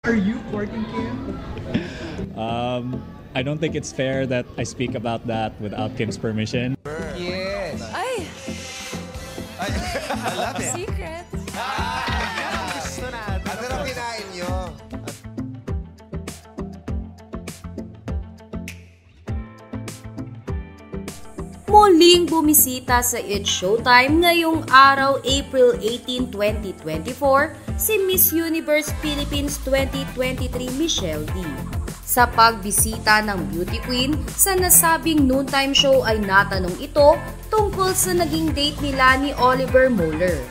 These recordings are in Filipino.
Are you courting Kim? I don't think it's fair that I speak about that without Kim's permission. Yes. Ay, I love it. secret. Gusto natin. Ano na kinain nyo? Muling bumisita sa It's Showtime ngayong araw April 18, 2024 si Miss Universe Philippines 2023 Michelle D. Sa pagbisita ng beauty queen sa nasabing noontime show ay natanong ito tungkol sa naging date nila ni Oliver Moller.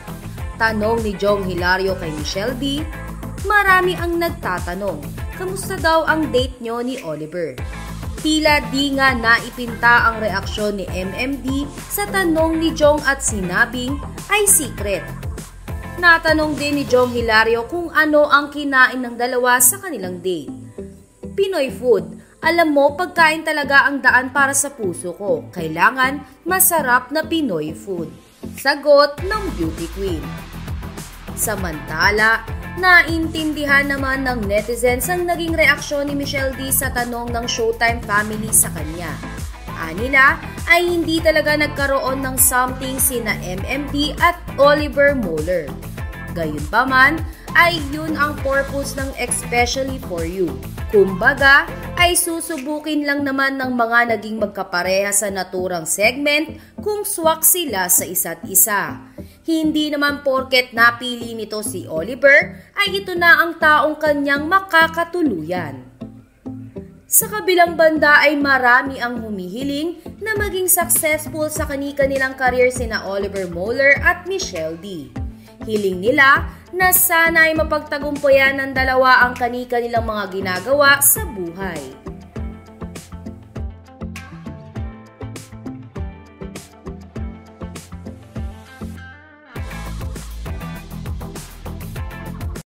Tanong ni Jong Hilario kay Michelle D, marami ang nagtatanong, kamusta daw ang date nyo ni Oliver? Tila di nga naipinta ang reaksyon ni MMD sa tanong ni Jong at sinabing ay secret. Natanong din ni Jong Hilario kung ano ang kinain ng dalawa sa kanilang date. Pinoy food, alam mo pagkain talaga ang daan para sa puso ko, kailangan masarap na Pinoy food. Sagot ng beauty queen. Samantala, naintindihan naman ng netizens ang naging reaksyon ni Michelle D sa tanong ng Showtime family sa kanya. Anila ay hindi talaga nagkaroon ng something sina MMD at Oliver Moller. Gayunpaman ay yun ang purpose ng Especially For You. Kumbaga ay susubukin lang naman ng mga naging magkapareha sa naturang segment kung swak sila sa isa't isa. Hindi naman porket napili nito si Oliver ay ito na ang taong kanyang makakatuluyan. Sa kabilang banda ay marami ang humihiling na maging successful sa kani-kanilang career sina Oliver Moller at Michelle D. Hiling nila na sana ay mapagtagumpayan ng dalawa ang kani-kanilang mga ginagawa sa buhay.